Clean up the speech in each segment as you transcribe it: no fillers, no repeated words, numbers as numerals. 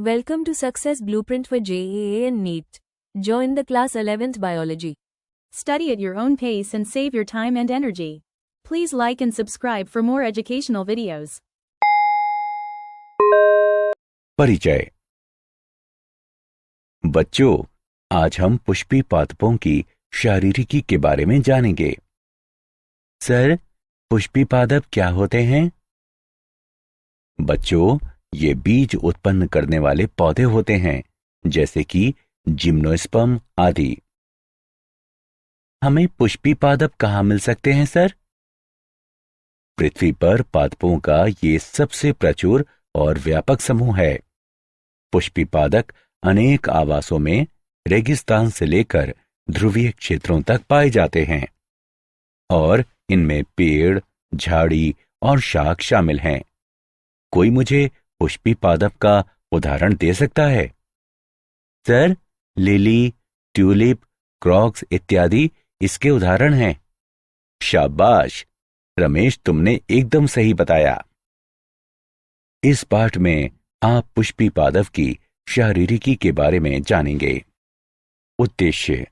Welcome to Success Blueprint for JEA and NEET. Join the class 11th Biology. Study at your own pace and save your time and energy. Please like and subscribe for more educational videos. परिचय। बच्चों, आज हम पुष्पी पादपों की शारीरिकी के बारे में जानेंगे। सर, पुष्पी पादप क्या होते हैं? बच्चों, ये बीज उत्पन्न करने वाले पौधे होते हैं, जैसे कि जिम्नोस्पर्म आदि। हमें पुष्पी पादप कहाँ मिल सकते हैं सर? पृथ्वी पर पादपों का ये सबसे प्रचुर और व्यापक समूह है। पुष्पी पादप अनेक आवासों में रेगिस्तान से लेकर ध्रुवीय क्षेत्रों तक पाए जाते हैं और इनमें पेड़, झाड़ी और शाख शामिल हैं। कोई मुझे पुष्पी पादप का उदाहरण दे सकता है? सर, लिली, ट्यूलिप, क्रॉक्स इत्यादि इसके उदाहरण हैं। शाबाश रमेश, तुमने एकदम सही बताया। इस पाठ में आप पुष्पी पादप की शारीरिकी के बारे में जानेंगे। उद्देश्य।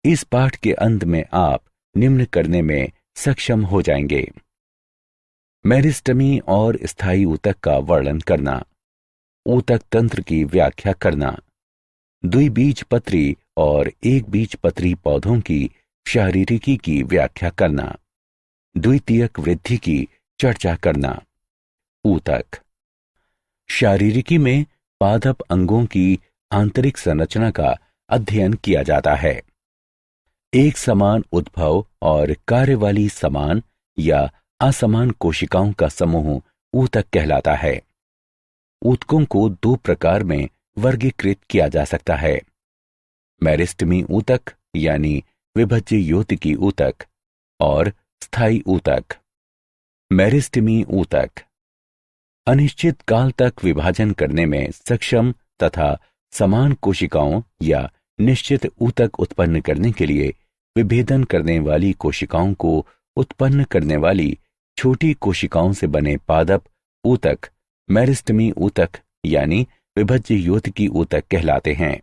इस पाठ के अंत में आप निम्न करने में सक्षम हो जाएंगे: मेरिस्टेमी और स्थायी ऊतक का वर्णन करना, ऊतक तंत्र की व्याख्या करना, द्विबीजपत्री और एक बीजपत्री पौधों की शारीरिकी की व्याख्या करना, द्वितीयक वृद्धि की चर्चा करना। ऊतक। शारीरिकी में पादप अंगों की आंतरिक संरचना का अध्ययन किया जाता है। एक समान उद्भव और कार्य वाली समान या असमान कोशिकाओं का समूह ऊतक कहलाता है। ऊतकों को दो प्रकार में वर्गीकृत किया जा सकता है: मेरिस्टेमी ऊतक यानी विभज्य योतकी ऊतक और स्थायी ऊतक। मेरिस्टेमी ऊतक अनिश्चित काल तक विभाजन करने में सक्षम तथा समान कोशिकाओं या निश्चित ऊतक उत्पन्न करने के लिए विभेदन करने वाली कोशिकाओं को उत्पन्न करने वाली छोटी कोशिकाओं से बने पादप ऊतक मेरिस्टेमी ऊतक यानी विभज्य योतकी ऊतक कहलाते हैं।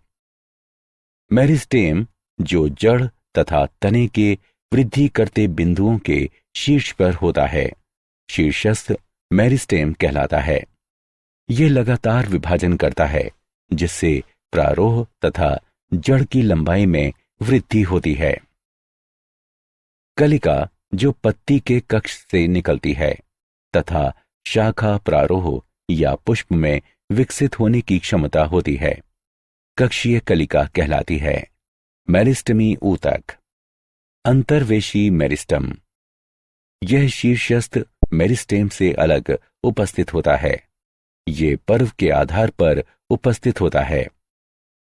मेरिस्टेम, जो जड़ तथा तने के वृद्धि करते बिंदुओं के शीर्ष पर होता है, शीर्षस्थ मेरिस्टेम कहलाता है। यह लगातार विभाजन करता है, जिससे प्रारोह तथा जड़ की लंबाई में वृद्धि होती है। कलिका, जो पत्ती के कक्ष से निकलती है तथा शाखा प्रारोह या पुष्प में विकसित होने की क्षमता होती है, कक्षीय कलिका कहलाती है। मेरिस्टेमी ऊतक। अंतर्वेशी मेरिस्टम। यह शीर्षस्थ मेरिस्टेम से अलग उपस्थित होता है। ये पर्व के आधार पर उपस्थित होता है।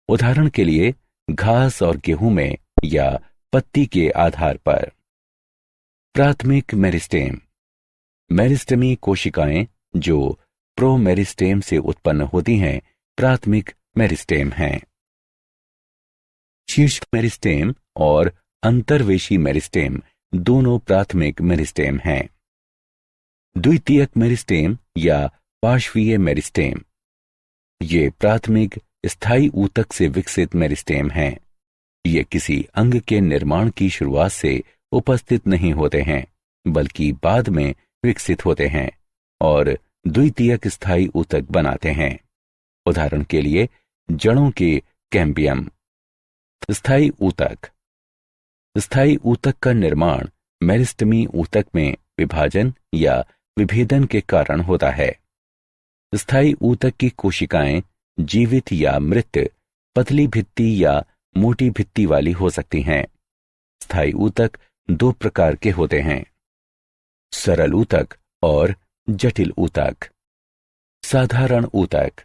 उदाहरण के लिए घास और गेहूं में या पत्ती के आधार पर। प्राथमिक मेरिस्टेम। मेरिस्टेमी कोशिकाएं जो प्रोमेरिस्टेम से उत्पन्न होती हैं, प्राथमिक मेरिस्टेम हैं। शीर्ष मेरिस्टेम और अंतर्वेशी मेरिस्टेम दोनों प्राथमिक मेरिस्टेम हैं। द्वितीयक मेरिस्टेम या पार्श्वीय मेरिस्टेम। ये प्राथमिक स्थायी ऊतक से विकसित मेरिस्टेम हैं। ये किसी अंग के निर्माण की शुरुआत से उपस्थित नहीं होते हैं, बल्कि बाद में विकसित होते हैं और द्वितीयक स्थायी ऊतक बनाते हैं। उदाहरण के लिए जड़ों के कैम्बियम। स्थायी ऊतक। स्थायी ऊतक का निर्माण मेरिस्टेमी ऊतक में विभाजन या विभेदन के कारण होता है। स्थायी ऊतक की कोशिकाएं जीवित या मृत, पतली भित्ति या मोटी भित्ति वाली हो सकती हैं। स्थायी ऊतक दो प्रकार के होते हैं: सरल ऊतक और जटिल ऊतक। साधारण ऊतक।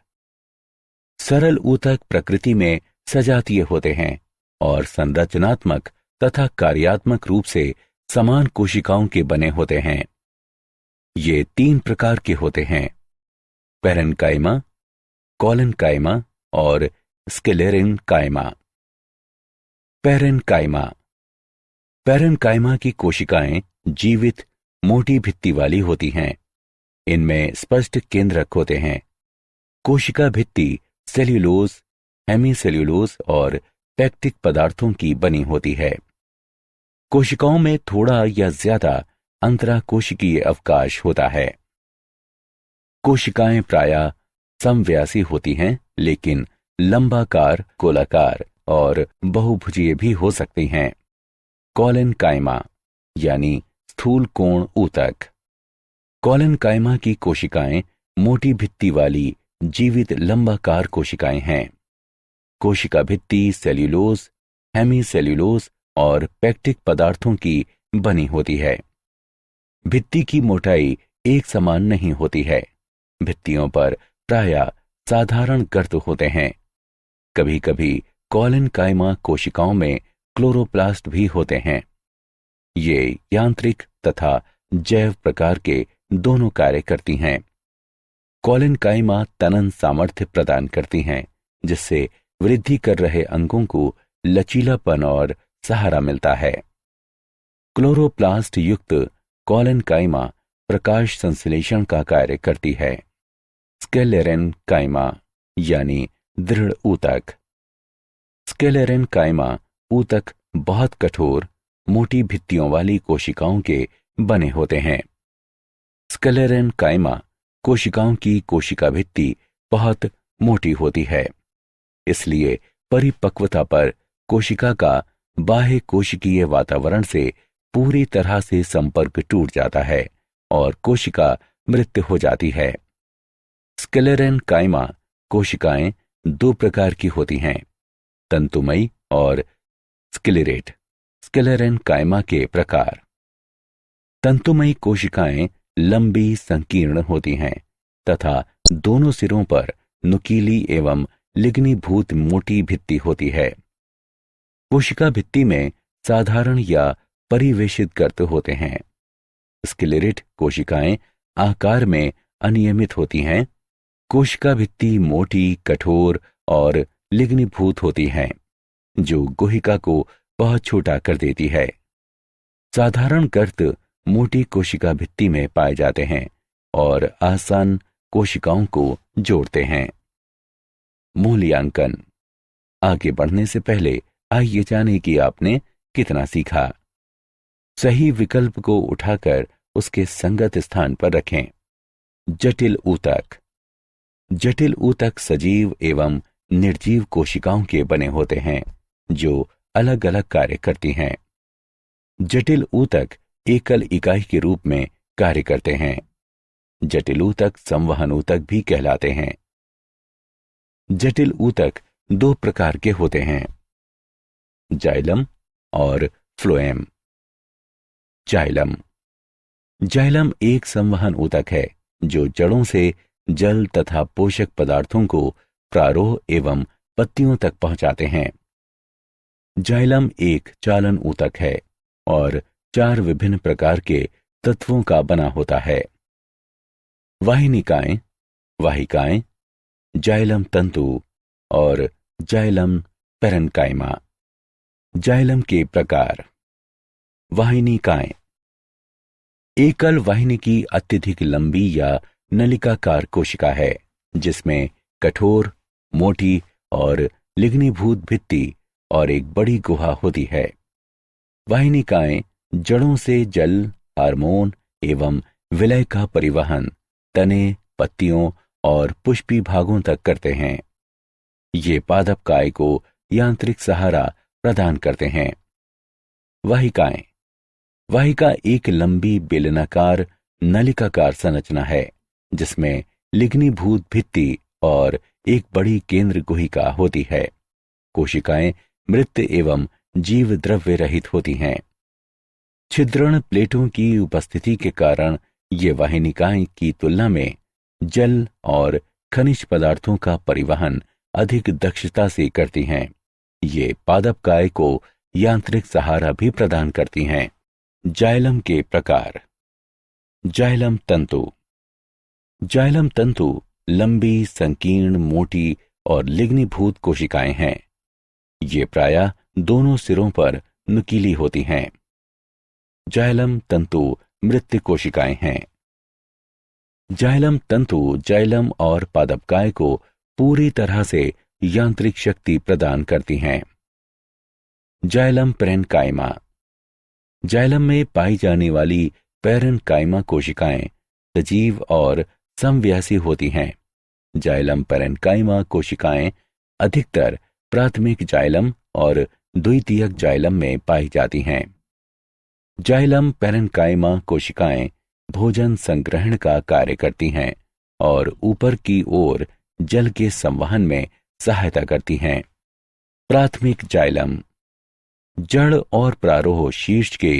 सरल ऊतक प्रकृति में सजातीय होते हैं और संरचनात्मक तथा कार्यात्मक रूप से समान कोशिकाओं के बने होते हैं। ये तीन प्रकार के होते हैं: पैरेन्काइमा, कोलेन्काइमा और स्क्लेरेन्काइमा। पैरेन्काइमा। पैरेन्काइमा की कोशिकाएं जीवित, मोटी भित्ति वाली होती हैं। इनमें स्पष्ट केंद्रक होते हैं कोशिका भित्ति सेल्यूलोज, हेमीसेल्यूलोज और पेक्टिक पदार्थों की बनी होती है। कोशिकाओं में थोड़ा या ज्यादा अंतराकोशिकीय अवकाश होता है। कोशिकाएं प्रायः समव्यासी होती हैं, लेकिन लंबाकार, गोलाकार और बहुभुजीय भी हो सकती हैं। कॉलेनकाइमा यानी स्थूल कोण ऊतक। कॉलेनकाइमा की कोशिकाएं मोटी भित्ति वाली जीवित लंबाकार कोशिकाएं हैं। कोशिका भित्ति सेल्यूलोज, हेमीसेल्यूलोज और पेक्टिक पदार्थों की बनी होती है। भित्ति की मोटाई एक समान नहीं होती है। भित्तियों पर प्रायः साधारण गर्त होते हैं। कभी कभी कॉलेनकाइमा कोशिकाओं में क्लोरोप्लास्ट भी होते हैं। ये यांत्रिक तथा जैव प्रकार के दोनों कार्य करती हैं। कॉलेनकाइमा तनन सामर्थ्य प्रदान करती हैं, जिससे वृद्धि कर रहे अंगों को लचीलापन और सहारा मिलता है। क्लोरोप्लास्ट युक्त कॉलेनकाइमा प्रकाश संश्लेषण का कार्य करती है। स्क्लेरेनकाइमा यानी दृढ़ ऊतक। स्क्लेरेनकाइमा ऊतक बहुत कठोर, मोटी भित्तियों वाली कोशिकाओं के बने होते हैं। स्क्लेरेनकाइमा कोशिकाओं की कोशिका भित्ति बहुत मोटी होती है, इसलिए परिपक्वता पर कोशिका का बाह्य कोशिकीय वातावरण से पूरी तरह से संपर्क टूट जाता है और कोशिका मृत हो जाती है। स्क्लेरेनकाइमा कोशिकाएं दो प्रकार की होती हैं, तंतुमयी और स्क्लेरेट। स्क्लेरेनकाइमा के प्रकार। तंतुमयी कोशिकाएं लंबी, संकीर्ण होती हैं तथा दोनों सिरों पर नुकीली एवं लिग्नीभूत मोटी भित्ति होती है। कोशिका भित्ति में साधारण या परिवेशित गर्त होते हैं। स्क्लेरेट कोशिकाएं आकार में अनियमित होती हैं। कोशिका भित्ति मोटी, कठोर और लिग्नीभूत होती हैं, जो गुहिका को बहुत छोटा कर देती है। साधारण गर्त मोटी कोशिका भित्ति में पाए जाते हैं और आसान कोशिकाओं को जोड़ते हैं। मूल्यांकन। आगे बढ़ने से पहले आइए जानें कि आपने कितना सीखा। सही विकल्प को उठाकर उसके संगत स्थान पर रखें। जटिल ऊतक। जटिल ऊतक सजीव एवं निर्जीव कोशिकाओं के बने होते हैं, जो अलग अलग कार्य करती हैं। जटिल ऊतक एकल इकाई के रूप में कार्य करते हैं। जटिल ऊतक संवहन ऊतक भी कहलाते हैं। जटिल ऊतक दो प्रकार के होते हैं, जाइलम और फ्लोएम। जाइलम। जाइलम एक संवहन ऊतक है जो जड़ों से जल तथा पोषक पदार्थों को प्रारोह एवं पत्तियों तक पहुंचाते हैं। जाइलम एक चालन ऊतक है और 4 विभिन्न प्रकार के तत्वों का बना होता है। वाहिनिकाएं, वाहिकाएं, जाइलम तंतु और जाइलम पेरेन्काइमा। जाइलम के प्रकार। वाहिनिकाएं। एकल वाहिनी की अत्यधिक लंबी या नलिकाकार कोशिका है, जिसमें कठोर, मोटी और लिग्नीभूत भित्ति और एक बड़ी गुहा होती है। वाहिनिकाएं जड़ों से जल, हार्मोन एवं विलय का परिवहन तने, पत्तियों और पुष्पी भागों तक करते हैं। ये पादप काय को यांत्रिक सहारा प्रदान करते हैं। वाहिकाएं। वाहिका एक लंबी बेलनाकार नलिकाकार संरचना है, जिसमें लिग्नीभूत भित्ति और एक बड़ी केंद्र गुहिका होती है। कोशिकाएं मृत एवं जीव द्रव्य रहित होती हैं। छिद्रण प्लेटों की उपस्थिति के कारण ये वाहिनिकाएं की तुलना में जल और खनिज पदार्थों का परिवहन अधिक दक्षता से करती हैं। ये पादप काय को यांत्रिक सहारा भी प्रदान करती हैं। जाइलम के प्रकार। जाइलम तंतु। जाइलम तंतु लंबी, संकीर्ण, मोटी और लिग्नीभूत कोशिकाएं हैं। ये प्रायः दोनों सिरों पर नुकीली होती हैं। जाइलम तंतु मृत कोशिकाएं हैं। जाइलम तंतु जाइलम और पादपकाय को पूरी तरह से यांत्रिक शक्ति प्रदान करती हैं। Xylem parenchyma. जाइलम में पाई जाने वाली पैरेन्काइमा कोशिकाएं सजीव और समव्यासी होती हैं। जाइलम पैरेन्काइमा कोशिकाएं अधिकतर प्राथमिक जाइलम और द्वितीयक जाइलम में पाई जाती हैं। जाइलम पैरेन्काइमा कोशिकाएं भोजन संग्रहण का कार्य करती हैं और ऊपर की ओर जल के संवहन में सहायता करती हैं। प्राथमिक जाइलम। जड़ और प्रारोह शीर्ष के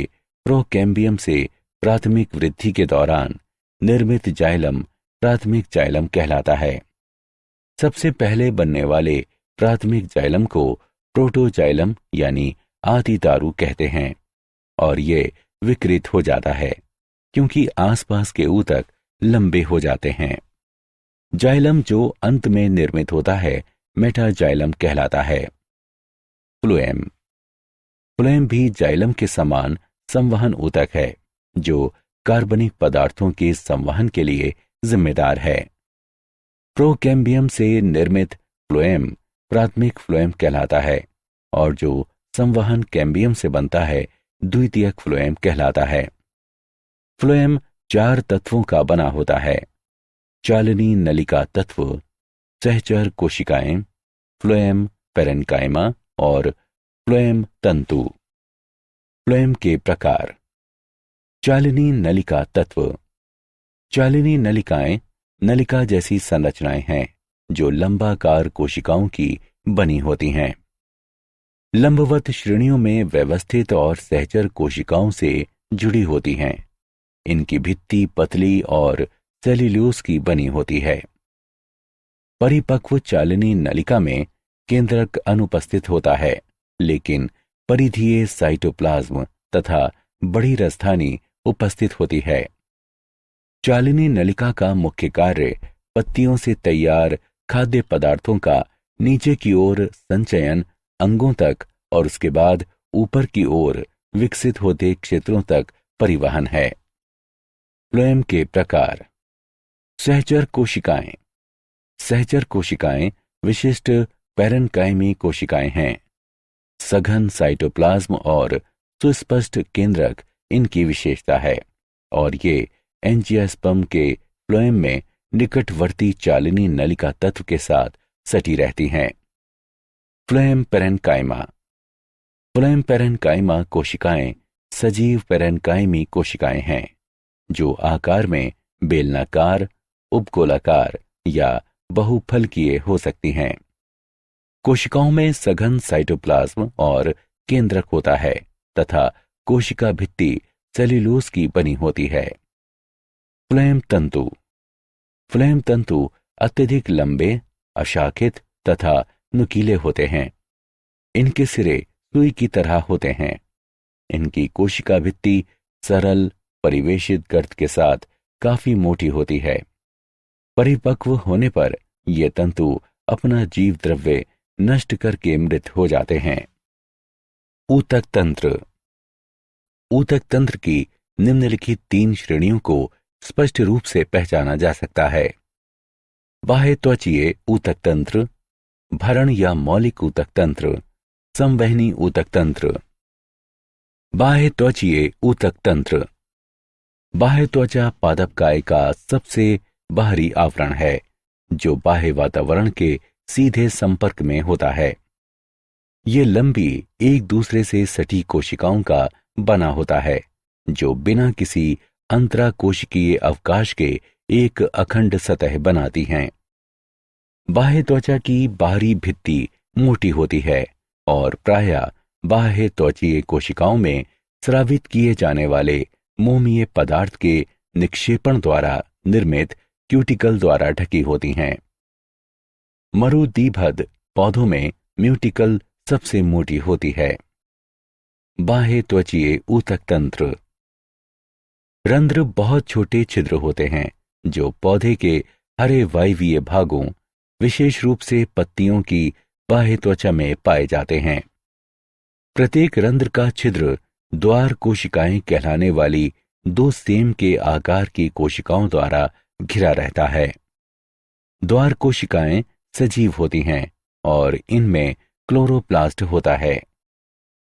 प्रोकैम्बियम से प्राथमिक वृद्धि के दौरान निर्मित जाइलम प्राथमिक जाइलम कहलाता है। सबसे पहले बनने वाले प्राथमिक जाइलम को प्रोटोजाइलम यानी आदि तारू कहते हैं और ये विकृत हो जाता है क्योंकि आसपास के ऊतक लंबे हो जाते हैं। जाइलम जो अंत में निर्मित होता है मेटाजाइलम कहलाता है। फ्लोएम। फ्लोएम भी जाइलम के समान संवहन ऊतक है जो कार्बनिक पदार्थों के संवहन के लिए जिम्मेदार है। प्रोकैम्बियम से निर्मित फ्लोएम प्राथमिक फ्लोएम कहलाता है और जो संवहन कैम्बियम से बनता है द्वितीयक फ्लोएम कहलाता है। फ्लोएम 4 तत्वों का बना होता है। चालनी नलिका तत्व, सहचर कोशिकाएं, फ्लोएम पैरेन्काइमा और फ्लोएम तंतु। फ्लोएम के प्रकार। चालनी नलिका तत्व। चालनी नलिकाएं नलिका जैसी संरचनाएं हैं जो लंबाकार कोशिकाओं की बनी होती हैं। लंबवत श्रेणियों में व्यवस्थित और सहचर कोशिकाओं से जुड़ी होती हैं। इनकी भित्ति पतली और सेल्यूलोज की बनी होती है। परिपक्व चालनी नलिका में केंद्रक अनुपस्थित होता है, लेकिन परिधीय साइटोप्लाज्म तथा बड़ी रसधानी उपस्थित होती है। चालनी नलिका का मुख्य कार्य पत्तियों से तैयार खाद्य पदार्थों का नीचे की ओर संचयन अंगों तक और उसके बाद ऊपर की ओर विकसित होते क्षेत्रों तक परिवहन है। फ्लोएम के प्रकार। सहचर कोशिकाएं। सहचर कोशिकाएं विशिष्ट पैरेन्काइमी कोशिकाएं हैं। सघन साइटोप्लाज्म और सुस्पष्ट केंद्रक इनकी विशेषता है और ये एंजियोस्पर्म के फ्लोएम में निकटवर्ती चालनी नलिका तत्व के साथ सटी रहती हैं। Phloem parenchyma. फ्लोएम पैरेन्काइमा कोशिकाएं सजीव पैरेन्काइमी कोशिकाएं हैं जो आकार में बेलनाकार, उपगोलाकार या बहुफलकीय हो सकती हैं। कोशिकाओं में सघन साइटोप्लाज्म और केंद्रक होता है तथा कोशिका भित्ति सेल्यूलोज की बनी होती है। फ्लोएम तंतु। फ्लोएम तंतु अत्यधिक लंबे, अशाखित तथा नुकीले होते हैं। इनके सिरे सुई की तरह होते हैं। इनकी कोशिका भित्ति सरल परिवेशित गर्त के साथ काफी मोटी होती है। परिपक्व होने पर ये तंतु अपना जीव द्रव्य नष्ट करके मृत हो जाते हैं। ऊतक तंत्र। ऊतक तंत्र की निम्नलिखित 3 श्रेणियों को स्पष्ट रूप से पहचाना जा सकता है। बाह्य त्वचीय ऊतक तंत्र, भरण या मौलिक ऊतक तंत्र, संवहनी ऊतक तंत्र। बाह्य त्वचीय ऊतक तंत्र। बाह्य त्वचा पादपकाय का सबसे बाहरी आवरण है जो बाह्य वातावरण के सीधे संपर्क में होता है। ये लंबी एक दूसरे से सटी कोशिकाओं का बना होता है जो बिना किसी अंतराकोशिकीय अवकाश के एक अखंड सतह बनाती हैं। बाह्य त्वचा की बाहरी भित्ति मोटी होती है और प्रायः बाह्य त्वचीय कोशिकाओं में स्रावित किए जाने वाले मोमीय पदार्थ के निक्षेपण द्वारा निर्मित क्यूटिकल द्वारा ढकी होती हैं। मरुदीभद पौधों में म्यूटिकल सबसे मोटी होती है। बाह्य त्वचीय ऊतक तंत्र। रंध्र बहुत छोटे छिद्र होते हैं जो पौधे के हरे वायवीय भागों, विशेष रूप से पत्तियों की बाह्य त्वचा में पाए जाते हैं। प्रत्येक रंध्र का छिद्र द्वार कोशिकाएं कहलाने वाली 2 सेम के आकार की कोशिकाओं द्वारा घिरा रहता है। द्वार कोशिकाएं सजीव होती हैं और इनमें क्लोरोप्लास्ट होता है।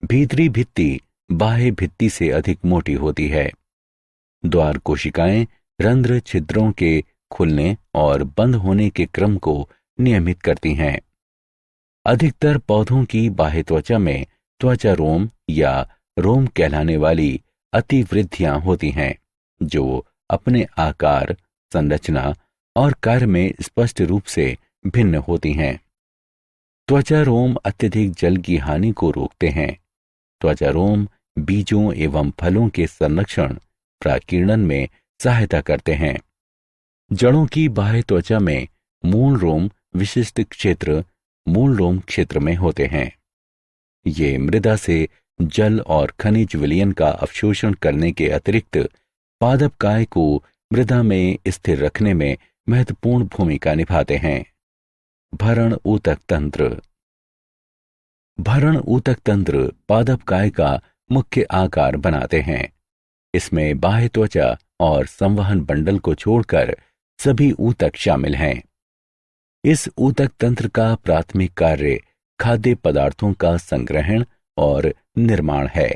भीतरी भित्ति बाह्य भित्ति से अधिक मोटी होती है। द्वार कोशिकाएं रंध्र छिद्रों के खुलने और बंद होने के क्रम को नियमित करती हैं। अधिकतर पौधों की बाह्य त्वचा में त्वचा रोम या रोम कहलाने वाली अतिवृद्धियां होती हैं, जो अपने आकार, संरचना और कार्य में स्पष्ट रूप से भिन्न होती हैं। त्वचा रोम अत्यधिक जल की हानि को रोकते हैं। त्वचा रोम बीजों एवं फलों के संरक्षण, प्राकीर्णन में सहायता करते हैं। जड़ों की बाह्य त्वचा में मूल रोम विशिष्ट क्षेत्र मूल रोम क्षेत्र में होते हैं। ये मृदा से जल और खनिज विलयन का अवशोषण करने के अतिरिक्त पादपकाय को मृदा में स्थिर रखने में महत्वपूर्ण भूमिका निभाते हैं। भरण ऊतक तंत्र। भरण ऊतक तंत्र पादपकाय का मुख्य आकार बनाते हैं। इसमें बाह्य त्वचा और संवहन बंडल को छोड़कर सभी ऊतक शामिल हैं। इस ऊतक तंत्र का प्राथमिक कार्य खाद्य पदार्थों का संग्रहण और निर्माण है।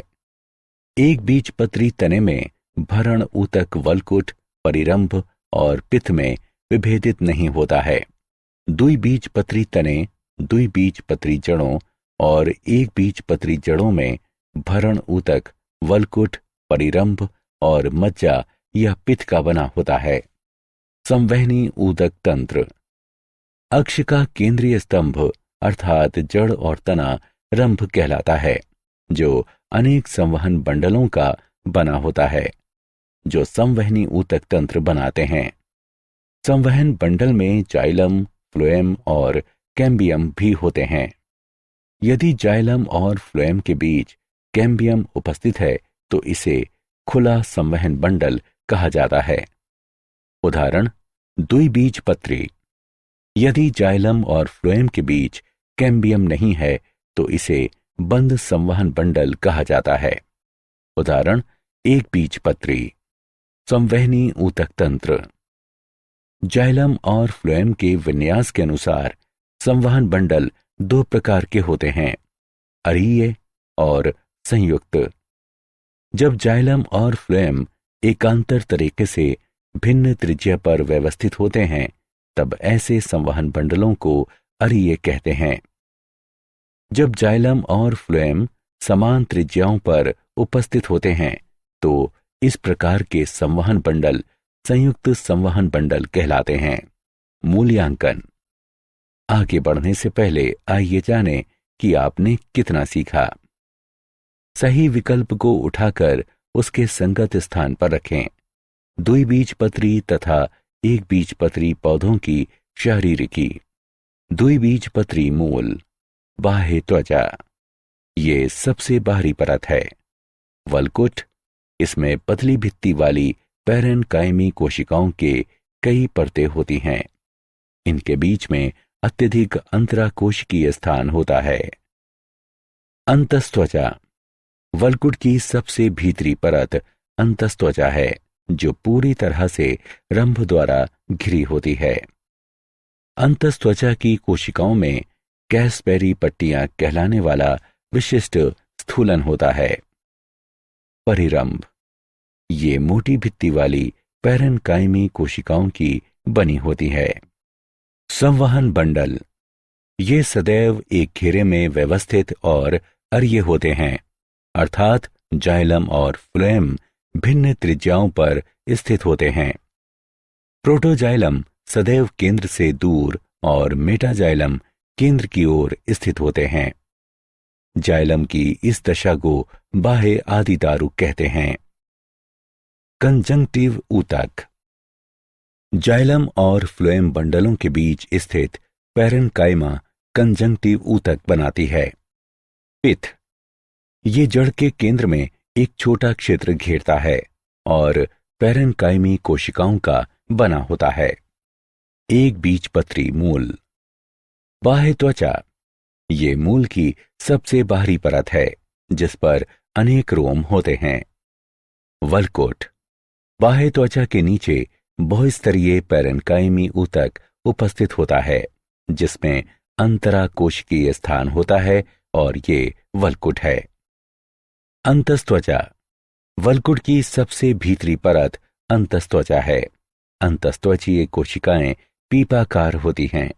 एक बीजपत्री तने में भरण ऊतक वलकुट, परिरंभ और पित्त में विभेदित नहीं होता है। द्विबीजपत्री तने, द्विबीजपत्री जड़ों और एक बीजपत्री जड़ों में भरण ऊतक वलकुट, परिरंभ और मज्जा या पित्त का बना होता है। संवहनी ऊतक तंत्र। अक्ष का केंद्रीय स्तंभ अर्थात जड़ और तना रंभ कहलाता है, जो अनेक संवहन बंडलों का बना होता है, जो संवहनी ऊतक तंत्र बनाते हैं। संवहन बंडल में जाइलम, फ्लोएम और कैम्बियम भी होते हैं। यदि जाइलम और फ्लोएम के बीच कैम्बियम उपस्थित है तो इसे खुला संवहन बंडल कहा जाता है। उदाहरण द्विबीजपत्री। यदि जाइलम और फ्लोएम के बीच कैम्बियम नहीं है तो इसे बंद संवहन बंडल कहा जाता है। उदाहरण एक बीजपत्री। संवहनी ऊतक तंत्र। जाइलम और फ्लोएम के विन्यास के अनुसार संवहन बंडल दो प्रकार के होते हैं, अरीय और संयुक्त। जब जाइलम और फ्लोएम एकांतर तरीके से भिन्न त्रिज्या पर व्यवस्थित होते हैं तब ऐसे संवहन बंडलों को अरीय कहते हैं। जब जाइलम और फ्लोएम समान त्रिज्याओं पर उपस्थित होते हैं तो इस प्रकार के संवहन बंडल संयुक्त संवहन बंडल कहलाते हैं। मूल्यांकन। आगे बढ़ने से पहले आइए जानें कि आपने कितना सीखा। सही विकल्प को उठाकर उसके संगत स्थान पर रखें। द्विबीजपत्री तथा एक बीजपत्री पौधों की शारीरिकी। द्विबीजपत्री मूल, बाह्य त्वचा, ये सबसे बाहरी परत है। वलकुट, इसमें पतली भित्ति वाली पैरेनकाइमी कोशिकाओं के कई परतें होती हैं। इनके बीच में अत्यधिक अंतराकोशिकीय स्थान होता है। अंतस्त्वचा। वलकुट की सबसे भीतरी परत अंतस्त्वचा है, जो पूरी तरह से रंभ द्वारा घिरी होती है। अंतस्त्वचा की कोशिकाओं में कैसपेरी पट्टियां कहलाने वाला विशिष्ट स्थूलन होता है। परिरंभ। ये मोटी भित्ति वाली पैरेनकाइमी कोशिकाओं की बनी होती है। संवहन बंडल। ये सदैव एक घेरे में व्यवस्थित और अरीय होते हैं, अर्थात जाइलम और फ्लोएम भिन्न त्रिज्याओं पर स्थित होते हैं। प्रोटोजाइलम सदैव केंद्र से दूर और मेटाजाइलम केंद्र की ओर स्थित होते हैं। जाइलम की इस दशा को बाह्य आदिदारु कहते हैं। कंजंक्टिव ऊतक। जाइलम और फ्लोएम बंडलों के बीच स्थित पैरेनकाइमा कंजंक्टिव ऊतक बनाती है। पित्त। ये जड़ के केंद्र में एक छोटा क्षेत्र घेरता है और पैरेनकाइमी कोशिकाओं का बना होता है। एक बीजपत्री मूल। बाह्य त्वचा। ये मूल की सबसे बाहरी परत है जिस पर अनेक रोम होते हैं। वलकुट। बाह्य त्वचा के नीचे बहुस्तरीय पैरेन्काइमी ऊतक उपस्थित होता है, जिसमें अंतरा कोशिकीय स्थान होता है और ये वल्कुट है। अंतस्त्वचा। वल्कुट की सबसे भीतरी परत अंतस्त्वचा है। अंतस्त्वचीय कोशिकाएं पीपाकार होती हैं,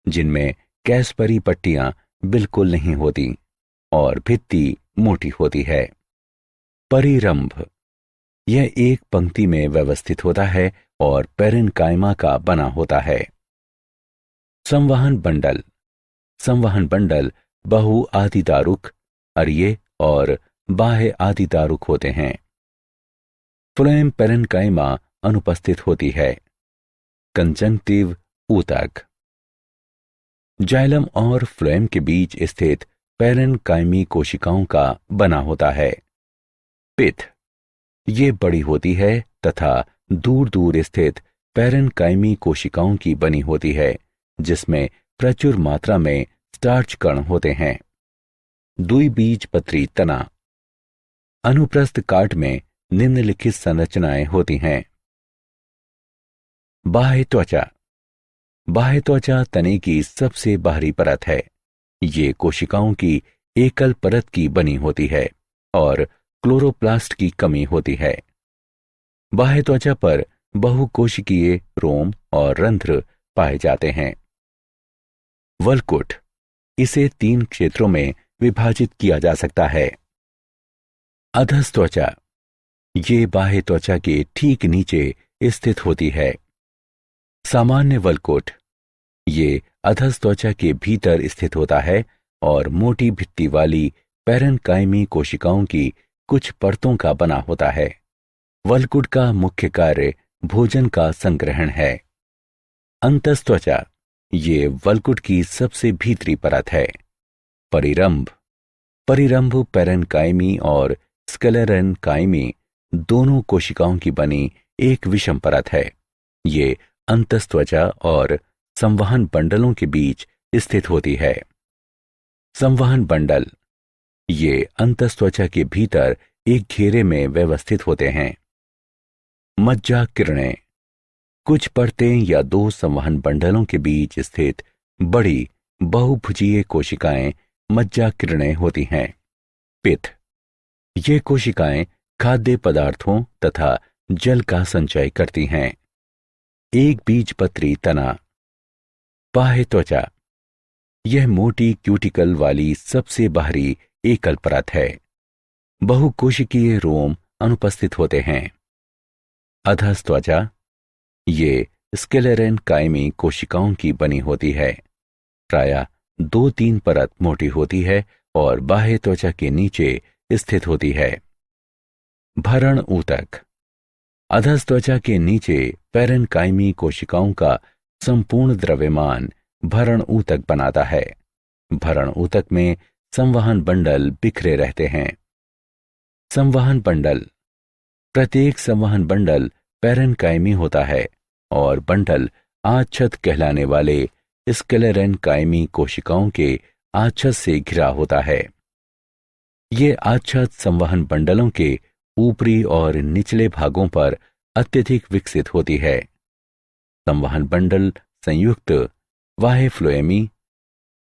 जिनमें कैस्परी पट्टियां बिल्कुल नहीं होती और भित्ति मोटी होती है। परिरंभ। यह एक पंक्ति में व्यवस्थित होता है और पैरेन्काइमा का बना होता है। संवहन बंडल। संवहन बंडल बहु आदिदारुक, अरिये और बाह्य आदिदारुक होते हैं। फ्लोएम पैरेन्काइमा अनुपस्थित होती है। कंजंक्टिव ऊतक। जाइलम और फ्लोएम के बीच स्थित पैरेन्काइमी कोशिकाओं का बना होता है। पिथ। ये बड़ी होती है तथा दूर दूर स्थित पैरेन्काइमी कोशिकाओं की बनी होती है, जिसमें प्रचुर मात्रा में स्टार्च कण होते हैं। द्विबीजपत्री तना। अनुप्रस्थ काट में निम्नलिखित संरचनाएं होती हैं। बाह्य त्वचा। बाह्य त्वचा तने की सबसे बाहरी परत है। ये कोशिकाओं की एकल परत की बनी होती है और क्लोरोप्लास्ट की कमी होती है। बाह्य त्वचा पर बहुकोशिकीय रोम और रंध्र पाए जाते हैं। वल्कुट। इसे 3 क्षेत्रों में विभाजित किया जा सकता है। अधस्त्वचा। ये बाह्य त्वचा के ठीक नीचे स्थित होती है। सामान्य वल्कुट। ये अधस्त्वचा के भीतर स्थित होता है और मोटी भित्ति वाली पैरेन्काइमी कोशिकाओं की कुछ परतों का बना होता है। वल्कुट का मुख्य कार्य भोजन का संग्रहण है। अंतस्त्वचा। ये वल्कुट की सबसे भीतरी परत है। परिरंभ। परिरंभ पैरेन्काइमी और स्क्लेरेन्काइमी दोनों कोशिकाओं की बनी एक विषम परत है। ये अंतस्त्वचा और संवहन बंडलों के बीच स्थित होती है। संवहन बंडल। ये अंतस्त्वचा के भीतर एक घेरे में व्यवस्थित होते हैं। मज्जा किरणें। कुछ परतें या 2 संवहन बंडलों के बीच स्थित बड़ी बहुभुजीय कोशिकाएं मज्जा किरणें होती हैं। पित्त। ये कोशिकाएं खाद्य पदार्थों तथा जल का संचय करती हैं। एक बीजपत्री तना। बाह्य त्वचा। यह मोटी क्यूटिकल वाली सबसे बाहरी एकल परत है। बहुकोशिकीय रोम अनुपस्थित होते हैं। अधस्त्वचा। ये स्क्लेरेन्काइमी कोशिकाओं की बनी होती है। प्रायः 2-3 परत मोटी होती है और बाह्य त्वचा के नीचे स्थित होती है। भरण ऊतक। अधस्त्वचा के नीचे पैरेन्काइमी कोशिकाओं का संपूर्ण द्रव्यमान भरण ऊतक बनाता है। भरण ऊतक में संवहन बंडल बिखरे रहते हैं। संवहन बंडल। प्रत्येक संवहन बंडल पैरेन्काइमी होता है और बंडल आच्छद कहलाने वाले स्क्लेरेन्काइमी कोशिकाओं के आच्छद से घिरा होता है। ये आच्छद संवहन बंडलों के ऊपरी और निचले भागों पर अत्यधिक विकसित होती है। संवहन बंडल संयुक्त बाह्य फ्लोएमी,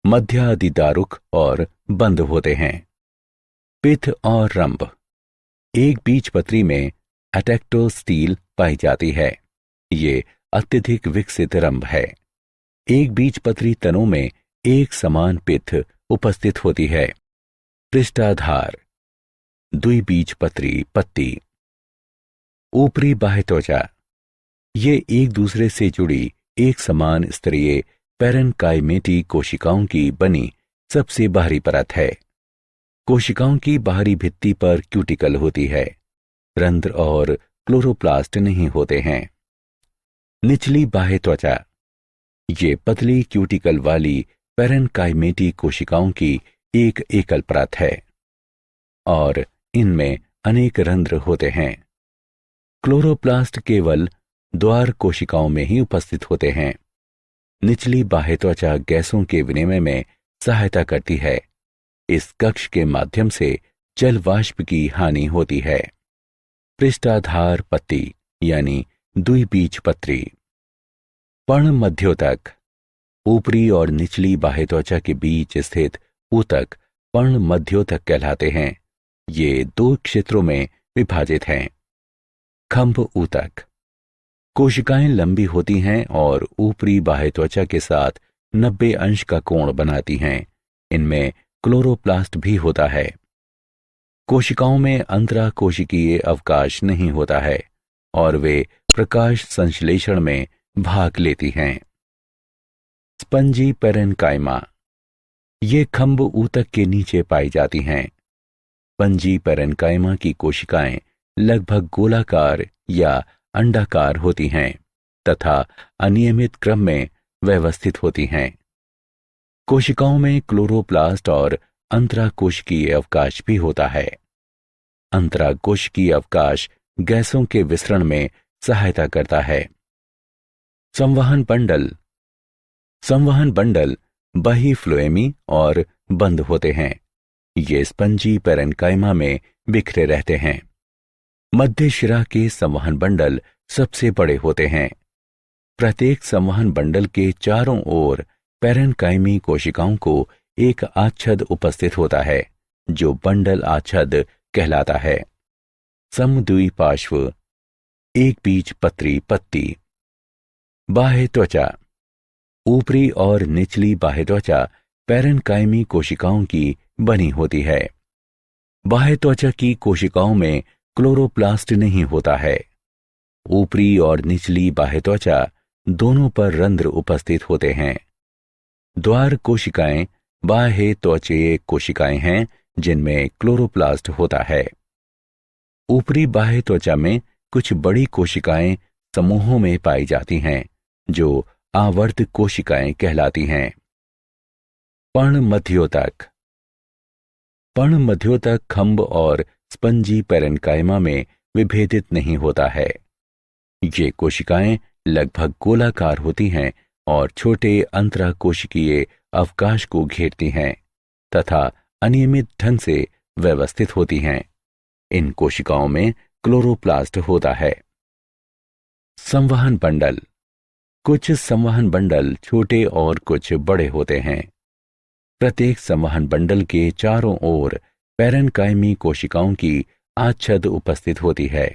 मध्यादिदारुक और बंद होते हैं। पित्त और रंभ। एक बीजपत्री में अटेक्टोस्टील पाई जाती है। ये अत्यधिक विकसित रंभ है। एक बीजपत्री तनों में एक समान पित्त उपस्थित होती है। पृष्ठाधार। द्विबीजपत्री पत्ती। ऊपरी बाह्य त्वचा। ये एक दूसरे से जुड़ी एक समान स्तरीय पैरेन्काइमेटी कोशिकाओं की बनी सबसे बाहरी परत है। कोशिकाओं की बाहरी भित्ति पर क्यूटिकल होती है। रंध्र और क्लोरोप्लास्ट नहीं होते हैं। निचली बाह्य त्वचा। ये पतली क्यूटिकल वाली पैरेन्काइमेटी कोशिकाओं की एक एकल परत है और इनमें अनेक रंध्र होते हैं। क्लोरोप्लास्ट केवल द्वार कोशिकाओं में ही उपस्थित होते हैं। निचली बाह्य त्वचा गैसों के विनिमय में सहायता करती है। इस कक्ष के माध्यम से जल वाष्प की हानि होती है। पृष्ठाधार पत्ती यानी द्विबीजपत्री। पर्ण मध्योतक, ऊपरी और निचली बाह्य त्वचा के बीच स्थित ऊतक पर्ण मध्योतक कहलाते हैं। ये 2 क्षेत्रों में विभाजित हैं। खंभ ऊतक, कोशिकाएं लंबी होती हैं और ऊपरी बाह्य त्वचा के साथ 90 अंश का कोण बनाती हैं। इनमें क्लोरोप्लास्ट भी होता है। कोशिकाओं में अंतराकोशिकीय अवकाश नहीं होता है और वे प्रकाश संश्लेषण में भाग लेती हैं। स्पंजी पेरेन्काइमा, ये खंभ ऊतक के नीचे पाई जाती हैं। स्पंजी पेरेन्काइमा की कोशिकाएं लगभग गोलाकार या अंडाकार होती हैं तथा अनियमित क्रम में व्यवस्थित होती हैं। कोशिकाओं में क्लोरोप्लास्ट और अंतराकोशिकीय अवकाश भी होता है। अंतराकोशिकीय अवकाश गैसों के विसरण में सहायता करता है। संवहन बंडल, संवहन बंडल बहिफ्लोएमी और बंद होते हैं। ये स्पंजी पेरेन्काइमा में बिखरे रहते हैं। मध्य शिरा के संवहन बंडल सबसे बड़े होते हैं। प्रत्येक संवहन बंडल के चारों ओर पेरेन्काइमी कोशिकाओं को एक आच्छद उपस्थित होता है जो बंडल आच्छद कहलाता है। समद्विपार्श्व, एक बीजपत्री पत्ती। बाह्य त्वचा, ऊपरी और निचली बाह्य त्वचा पेरेन्काइमी कोशिकाओं की बनी होती है। बाह्य त्वचा की कोशिकाओं में क्लोरोप्लास्ट नहीं होता है। ऊपरी और निचली बाह्य त्वचा दोनों पर रंध्र उपस्थित होते हैं। द्वार कोशिकाएं बाह्य त्वचीय कोशिकाएं हैं जिनमें क्लोरोप्लास्ट होता है। ऊपरी बाह्य त्वचा में कुछ बड़ी कोशिकाएं समूहों में पाई जाती हैं जो आवर्त कोशिकाएं कहलाती हैं। पर्ण मध्योतक, पर्ण मध्योतक खंभ और स्पंजी पेरेन्काइमा में विभेदित नहीं होता है। ये कोशिकाएं लगभग गोलाकार होती हैं और छोटे अंतराकोशिकीय अवकाश को घेरती हैं तथा अनियमित ढंग से व्यवस्थित होती हैं। इन कोशिकाओं में क्लोरोप्लास्ट होता है। संवहन बंडल, कुछ संवहन बंडल छोटे और कुछ बड़े होते हैं। प्रत्येक संवहन बंडल के चारों ओर पेरेन्काइमी कोशिकाओं की आच्छद उपस्थित होती है।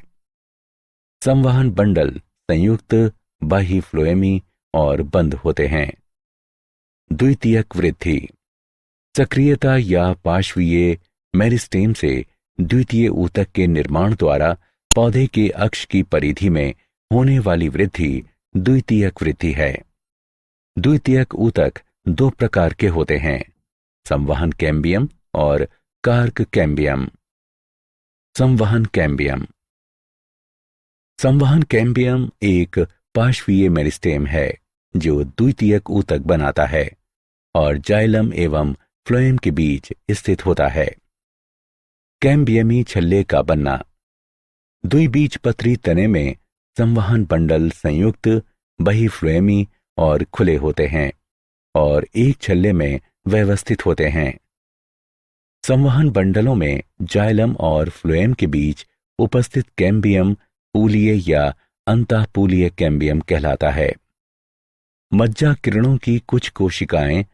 संवहन बंडल संयुक्त, बहिफ्लोएमी और बंद होते हैं। द्वितीयक वृद्धि, सक्रियता या पार्श्वीय मेरिस्टेम से द्वितीय ऊतक के निर्माण द्वारा पौधे के अक्ष की परिधि में होने वाली वृद्धि द्वितीयक वृद्धि है। द्वितीयक ऊतक 2 प्रकार के होते हैं, संवहन कैम्बियम और कार्क कैम्बियम। संवहन कैम्बियम, संवहन कैम्बियम एक पार्श्वीय मेरिस्टेम है जो द्वितीयक ऊतक बनाता है और जाइलम एवं फ्लोएम के बीच स्थित होता है। कैम्बियमी छल्ले का बनना, द्विबीजपत्री तने में संवहन बंडल संयुक्त, बहिफ्लोएमी और खुले होते हैं और एक छल्ले में व्यवस्थित होते हैं। संवहन बंडलों में जाइलम और फ्लोएम के बीच उपस्थित कैम्बियम पूलीय या अंतःपूलीय कैम्बियम कहलाता है। मज्जा किरणों की कुछ कोशिकाएं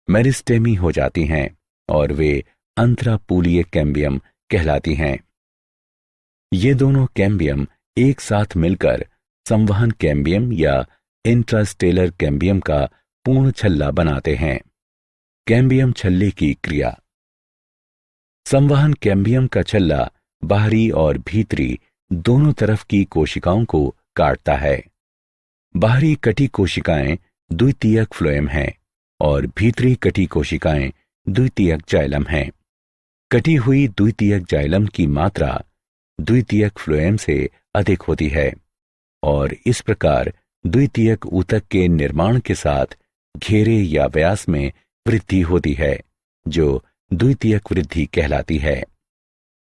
मेरिस्टेमी हो जाती हैं और वे अंतरापूलीय कैम्बियम कहलाती हैं। ये दोनों कैम्बियम एक साथ मिलकर संवहन कैम्बियम या इंट्रास्टेलर कैम्बियम का पूर्ण छल्ला बनाते हैं। कैम्बियम छल्ले की क्रिया, संवहन कैम्बियम का छल्ला बाहरी और भीतरी दोनों तरफ की कोशिकाओं को काटता है। बाहरी कटी कोशिकाएं द्वितीयक फ्लोएम हैं और भीतरी कटी कोशिकाएं द्वितीयक जाइलम हैं। कटी हुई द्वितीयक जाइलम की मात्रा द्वितीयक फ्लोएम से अधिक होती है और इस प्रकार द्वितीयक ऊतक के निर्माण के साथ घेरे या व्यास में वृद्धि होती है जो द्वितीयक वृद्धि कहलाती है।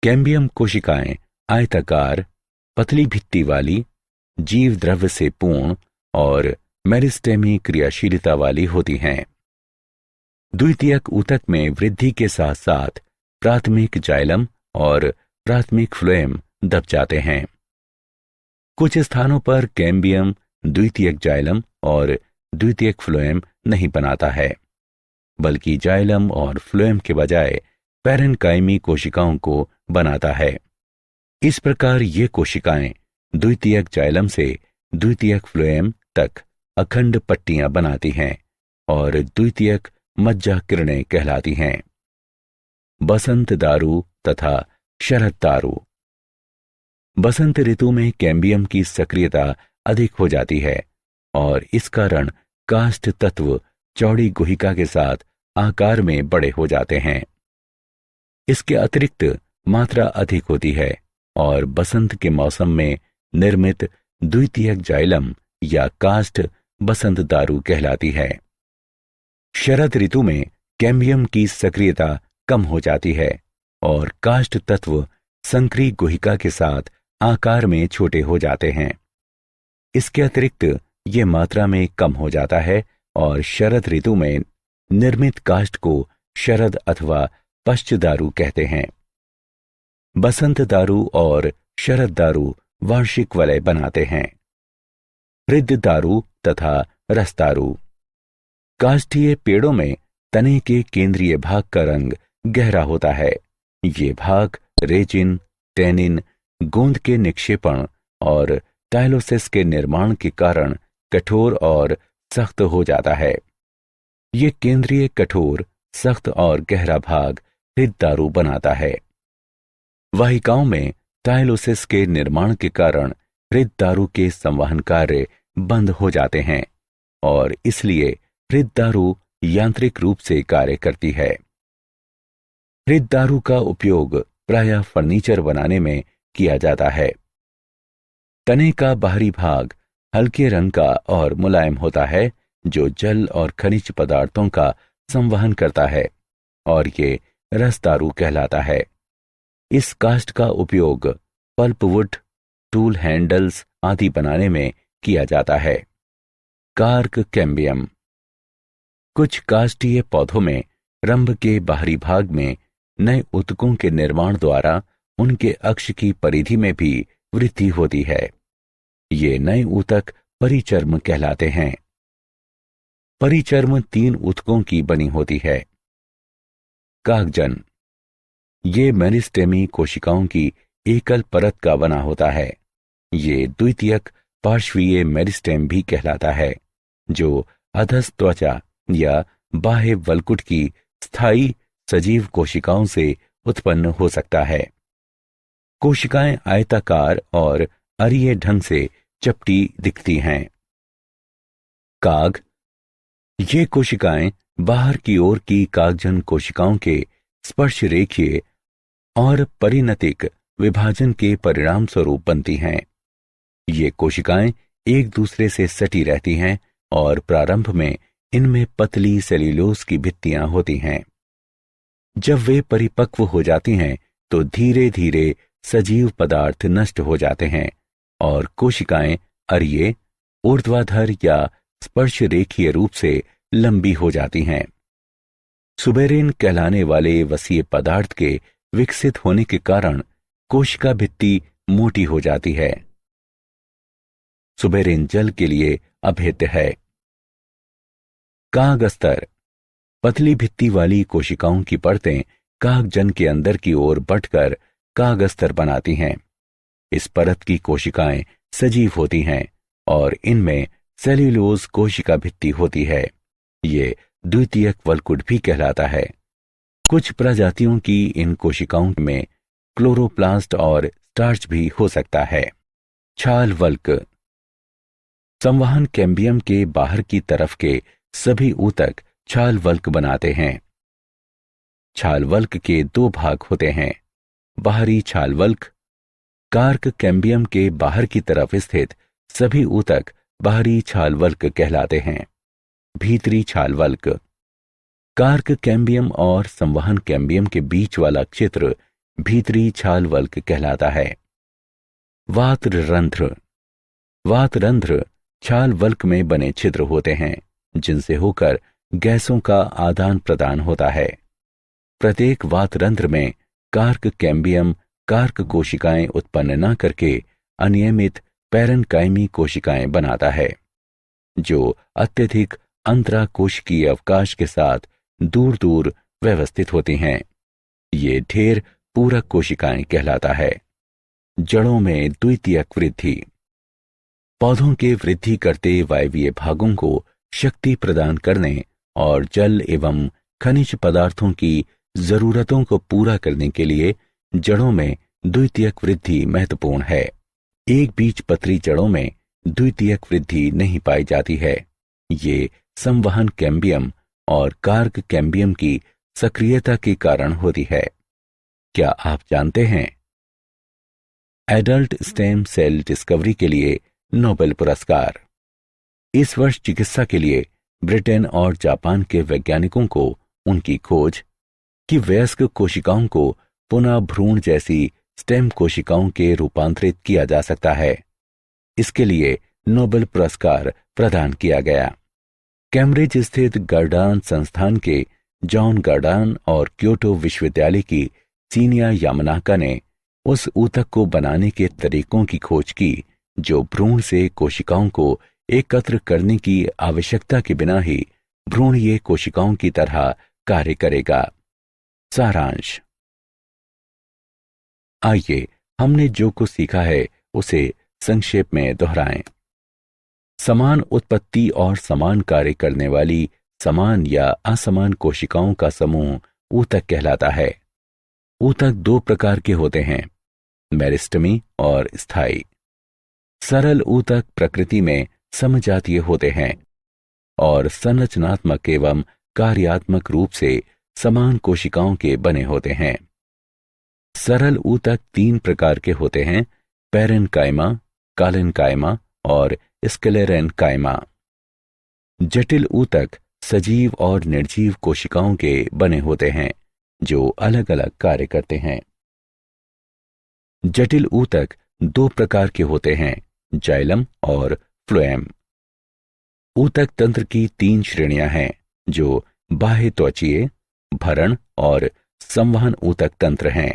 कैम्बियम कोशिकाएं आयताकार, पतली भित्ति वाली, जीव द्रव्य से पूर्ण और मेरिस्टेमी क्रियाशीलता वाली होती हैं। द्वितीयक ऊतक में वृद्धि के साथ साथ प्राथमिक जाइलम और प्राथमिक फ्लोएम दब जाते हैं। कुछ स्थानों पर कैम्बियम द्वितीयक जाइलम और द्वितीयक फ्लोएम नहीं बनाता है, बल्कि जाइलम और फ्लोएम के बजाय पैरेन्काइमी कोशिकाओं को बनाता है। इस प्रकार ये कोशिकाएं द्वितीयक जाइलम से द्वितीयक फ्लोएम तक अखंड पट्टियां बनाती हैं और द्वितीयक मज्जा किरणें कहलाती हैं। बसंत दारू तथा शरद दारू। बसंत ऋतु में कैम्बियम की सक्रियता अधिक हो जाती है और इस कारण काष्ठ तत्व चौड़ी गुहिका के साथ आकार में बड़े हो जाते हैं। इसके अतिरिक्त मात्रा अधिक होती है और बसंत के मौसम में निर्मित द्वितीयक जाइलम या काष्ठ बसंत दारू कहलाती है। शरद ऋतु में कैम्बियम की सक्रियता कम हो जाती है और काष्ठ तत्व संकरी गुहिका के साथ आकार में छोटे हो जाते हैं। इसके अतिरिक्त ये मात्रा में कम हो जाता है और शरद ऋतु में निर्मित काष्ठ को शरद अथवा पश्च दारू कहते हैं। बसंत दारू और शरद दारू वार्षिक वलय बनाते हैं। हृद दारू तथा रस दारू। काष्ठीय पेड़ों में तने के केंद्रीय भाग का रंग गहरा होता है। ये भाग रेजिन, टेनिन, गोंद के निक्षेपण और टाइलोसिस के निर्माण के कारण कठोर और सख्त हो जाता है। ये केंद्रीय कठोर, सख्त और गहरा भाग हृद दारू बनाता है। वाहिकाओं में टाइलोसिस के निर्माण के कारण हृद दारू के संवहन कार्य बंद हो जाते हैं और इसलिए हृद दारू यांत्रिक रूप से कार्य करती है। हृद दारू का उपयोग प्रायः फर्नीचर बनाने में किया जाता है। तने का बाहरी भाग हल्के रंग का और मुलायम होता है, जो जल और खनिज पदार्थों का संवहन करता है और ये रस दारू कहलाता है। इस काष्ठ का उपयोग पल्पवुड, टूल हैंडल्स आदि बनाने में किया जाता है। Cork cambium. कुछ काष्ठीय पौधों में रंभ के बाहरी भाग में नए ऊतकों के निर्माण द्वारा उनके अक्ष की परिधि में भी वृद्धि होती है। ये नए ऊतक परिचर्म कहलाते हैं। परिचर्म 3 ऊतकों की बनी होती है। कागजन। ये मेरिस्टेमी कोशिकाओं की एकल परत का बना होता है। ये द्वितीयक पार्श्वीय मेरिस्टेम भी कहलाता है, जो अधस त्वचा या बाह्य वल्कुट की स्थायी सजीव कोशिकाओं से उत्पन्न हो सकता है। कोशिकाएं आयताकार और अरीय ढंग से चपटी दिखती हैं। काग। ये कोशिकाएं बाहर की ओर की कागजन कोशिकाओं के स्पर्श रेखीय और परिणतिक विभाजन के परिणाम स्वरूप बनती हैं। ये कोशिकाएं एक दूसरे से सटी रहती हैं और प्रारंभ में इनमें पतली सेल्यूलोज की भित्तियां होती हैं। जब वे परिपक्व हो जाती हैं तो धीरे धीरे सजीव पदार्थ नष्ट हो जाते हैं और कोशिकाएं अरीय, ऊर्ध्वाधर या स्पर्श रेखीय रूप से लंबी हो जाती हैं। सुबेरेन कहलाने वाले वसीय पदार्थ के विकसित होने के कारण कोशिका भित्ति मोटी हो जाती है। सुबेरेन जल के लिए अभेद्य है। कागस्तर। पतली भित्ति वाली कोशिकाओं की परतें कागजन के अंदर की ओर बढ़कर कागस्तर बनाती हैं। इस परत की कोशिकाएं सजीव होती हैं और इनमें सेल्यूलोज कोशिका भित्ति होती है। ये द्वितीयक वल्कुट भी कहलाता है। कुछ प्रजातियों की इन कोशिकाओं में क्लोरोप्लास्ट और स्टार्च भी हो सकता है। छाल वल्क। संवहन कैम्बियम के बाहर की तरफ के सभी ऊतक छाल वल्क बनाते हैं। छाल वल्क के 2 भाग होते हैं। बाहरी छाल वल्क। कार्क कैम्बियम के बाहर की तरफ स्थित सभी ऊतक बाहरी छाल वल्क कहलाते हैं। भीतरी छाल वल्क। कार्क कैम्बियम और संवहन कैम्बियम के बीच वाला क्षेत्र भीतरी छाल वल्क कहलाता है। वातरंध्र। वातरंध्र छाल वल्क में बने छिद्र होते हैं, जिनसे होकर गैसों का आदान प्रदान होता है। प्रत्येक वातरंध्र में कार्क कैम्बियम कार्क कोशिकाएं उत्पन्न न करके अनियमित पैरेन्काइमी कोशिकाएं बनाता है, जो अत्यधिक अंतराकोशिकीय अवकाश के साथ दूर दूर व्यवस्थित होती हैं। ये ढेर पूरक कोशिकाएं कहलाता है। जड़ों में द्वितीयक वृद्धि। पौधों के वृद्धि करते वायवीय भागों को शक्ति प्रदान करने और जल एवं खनिज पदार्थों की जरूरतों को पूरा करने के लिए जड़ों में द्वितीयक वृद्धि महत्वपूर्ण है। एक बीजपत्री जड़ों में द्वितीयक वृद्धि नहीं पाई जाती है। ये संवहन कैम्बियम और कार्क कैम्बियम की सक्रियता के कारण होती है। क्या आप जानते हैं? एडल्ट स्टेम सेल डिस्कवरी के लिए नोबेल पुरस्कार। इस वर्ष चिकित्सा के लिए ब्रिटेन और जापान के वैज्ञानिकों को उनकी खोज कि वयस्क कोशिकाओं को पुनः भ्रूण जैसी स्टेम कोशिकाओं के रूपांतरित किया जा सकता है, इसके लिए नोबेल पुरस्कार प्रदान किया गया। कैम्ब्रिज स्थित गर्डान संस्थान के जॉन गर्डान और क्योटो विश्वविद्यालय की सीनिया यामानाका ने उस ऊतक को बनाने के तरीकों की खोज की जो भ्रूण से कोशिकाओं को एकत्र करने की आवश्यकता के बिना ही भ्रूणीय कोशिकाओं की तरह कार्य करेगा। सारांश। आइए हमने जो कुछ सीखा है उसे संक्षेप में दोहराएं। समान उत्पत्ति और समान कार्य करने वाली समान या असमान कोशिकाओं का समूह ऊतक कहलाता है। ऊतक दो प्रकार के होते हैं, मेरिस्टेमी और स्थायी। सरल ऊतक प्रकृति में समजातीय होते हैं और संरचनात्मक एवं कार्यात्मक रूप से समान कोशिकाओं के बने होते हैं। सरल ऊतक तीन प्रकार के होते हैं, पैरेन्काइमा, कालेन्काइमा और स्क्लेरेन्काइमा। जटिल ऊतक सजीव और निर्जीव कोशिकाओं के बने होते हैं जो अलग अलग कार्य करते हैं। जटिल ऊतक दो प्रकार के होते हैं, जाइलम और फ्लोएम। ऊतक तंत्र की तीन श्रेणियां हैं जो बाह्य त्वचीय, भरण और संवहन ऊतक तंत्र हैं।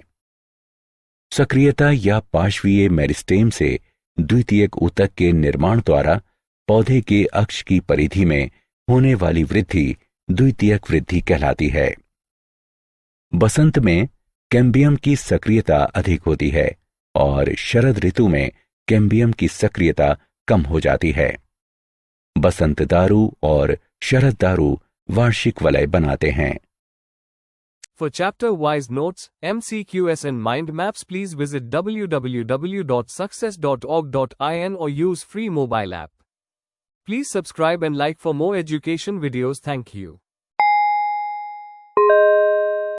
सक्रियता या पार्श्वीय मेरिस्टेम से द्वितीयक ऊतक के निर्माण द्वारा पौधे के अक्ष की परिधि में होने वाली वृद्धि द्वितीयक वृद्धि कहलाती है। बसंत में कैम्बियम की सक्रियता अधिक होती है और शरद ऋतु में कैम्बियम की सक्रियता कम हो जाती है। बसंत दारू और शरद दारू वार्षिक वलय बनाते हैं। For chapter-wise notes, MCQs and mind maps, please visit www.success.org.in or use free mobile app. Please subscribe and like for more education videos. Thank you.